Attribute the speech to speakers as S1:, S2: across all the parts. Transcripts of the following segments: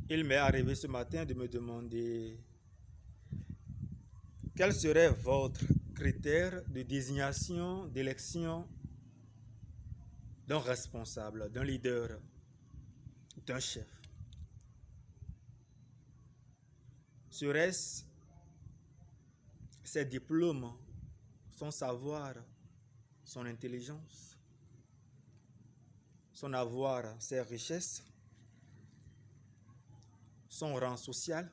S1: Il m'est arrivé ce matin de me demander quel serait votre critère de désignation, d'élection d'un responsable, d'un leader, d'un chef. Serait-ce ses diplômes, son savoir, son intelligence, son avoir, ses richesses, son rang social?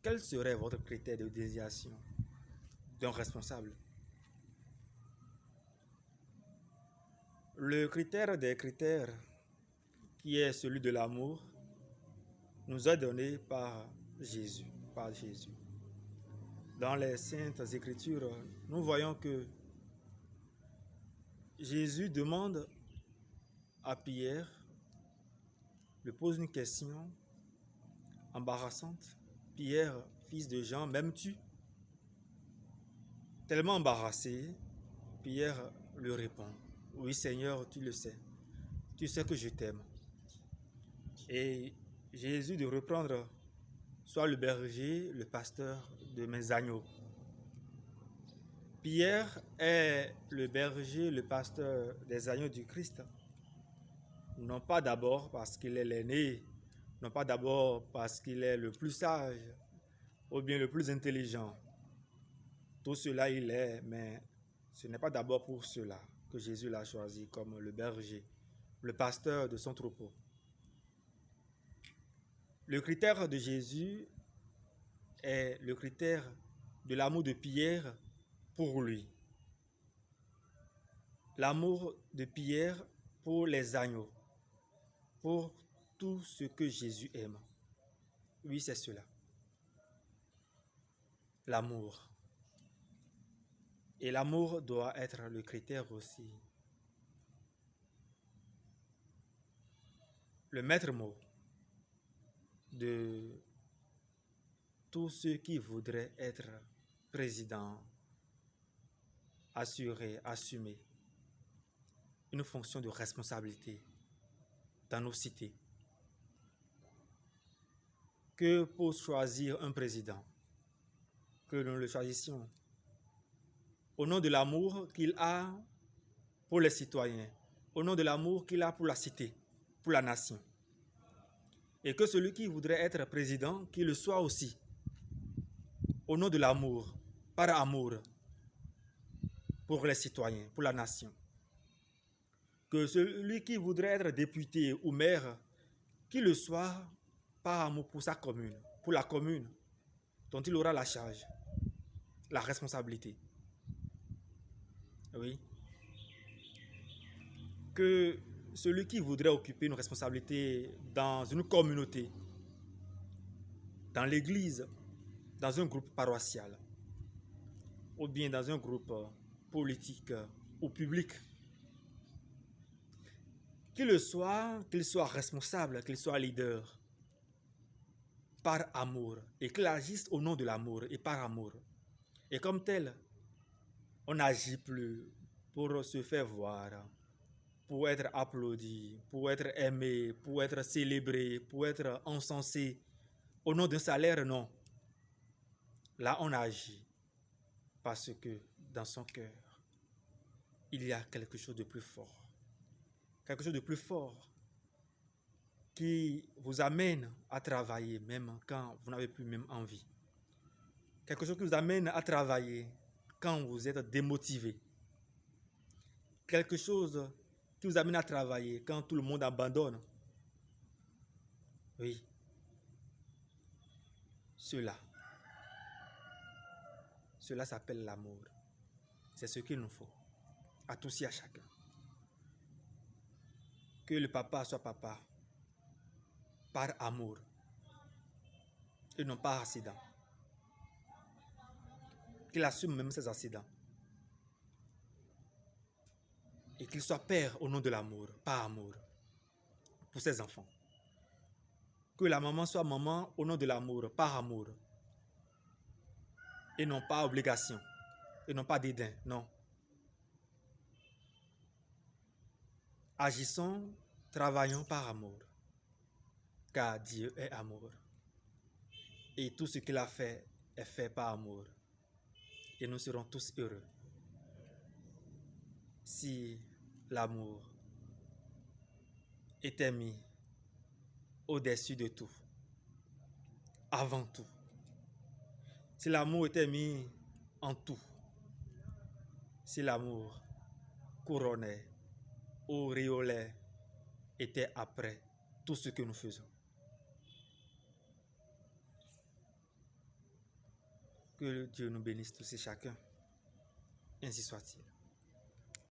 S1: Quel serait votre critère de désignation d'un responsable? Le critère des critères, qui est celui de l'amour, nous est donné par Jésus, Dans les Saintes Écritures, nous voyons que Jésus demande à Pierre, lui pose une question embarrassante. Pierre, fils de Jean, m'aimes-tu? Tellement embarrassé, Pierre lui répond, oui Seigneur, tu le sais. Tu sais que je t'aime. Et Jésus de reprendre, sois le berger, le pasteur de mes agneaux. Pierre est le berger, le pasteur des agneaux du Christ. Non pas d'abord parce qu'il est l'aîné, non pas d'abord parce qu'il est le plus sage ou bien le plus intelligent. Tout cela il est, mais ce n'est pas d'abord pour cela que Jésus l'a choisi comme le berger, le pasteur de son troupeau. Le critère de Jésus est le critère de l'amour de Pierre pour lui. L'amour de Pierre pour les agneaux, pour tout ce que Jésus aime. Oui, c'est cela. L'amour. Et l'amour doit être le critère aussi. Le maître mot de tous ceux qui voudraient être président, assumer une fonction de responsabilité dans nos cités. Que pour choisir un président, que nous le choisissions au nom de l'amour qu'il a pour les citoyens, au nom de l'amour qu'il a pour la cité, pour la nation. Et que celui qui voudrait être président, qu'il le soit aussi, au nom de l'amour, par amour, pour les citoyens, pour la nation. Que celui qui voudrait être député ou maire, qu'il le soit par amour pour sa commune, pour la commune dont il aura la charge, la responsabilité. Oui. Que celui qui voudrait occuper une responsabilité dans une communauté, dans l'église, dans un groupe paroissial, ou bien dans un groupe politique ou public, qu'il soit responsable, qu'il soit leader, par amour, et qu'il agisse au nom de l'amour et par amour. Et comme tel, on n'agit plus pour se faire voir, pour être applaudi, pour être aimé, pour être célébré, pour être encensé. Au nom d'un salaire, non. Là, on agit parce que dans son cœur, il y a quelque chose de plus fort. Quelque chose de plus fort qui vous amène à travailler même quand vous n'avez plus même envie. Quelque chose qui vous amène à travailler quand vous êtes démotivé. Quelque chose qui vous amène à travailler quand tout le monde abandonne. Oui. Cela s'appelle l'amour. C'est ce qu'il nous faut. À tous et à chacun. Que le papa soit papa par amour et non par accident. Qu'il assume même ses accidents. Et qu'il soit père au nom de l'amour, par amour, pour ses enfants. Que la maman soit maman au nom de l'amour, par amour. Et non pas obligation. Et non pas dédain, non. Agissons, travaillons par amour. car Dieu est amour. Et tout ce qu'il a fait est fait par amour. Et nous serons tous heureux si l'amour était mis au-dessus de tout, avant tout. Si l'amour était mis en tout, si l'amour couronnait, auréolait, était après tout ce que nous faisons. Que Dieu nous bénisse tous et chacun. Ainsi soit-il.